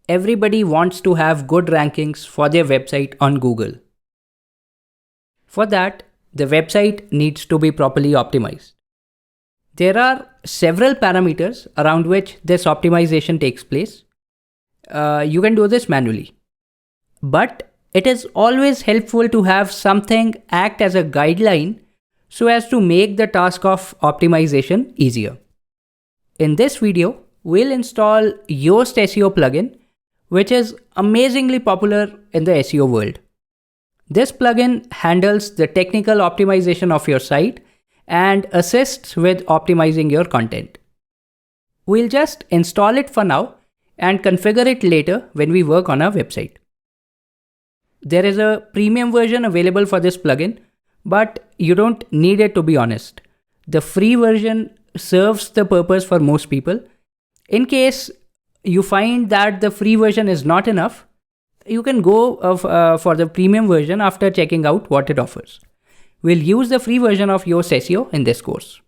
everybody wants to have good rankings for their website on Google. For that, the website needs to be properly optimized. There are several parameters around which this optimization takes place. You can do this manually. But it is always helpful to have something act as a guideline so as to make the task of optimization easier. In this video, we'll install Yoast SEO plugin, which is amazingly popular in the SEO world. This plugin handles the technical optimization of your site and assists with optimizing your content. We'll just install it for now and configure it later when we work on our website. There is a premium version available for this plugin, but you don't need it, to be honest. The free version serves the purpose for most people. In case you find that the free version is not enough, you can go for the premium version after checking out what it offers. We'll use the free version of Yoast SEO in this course.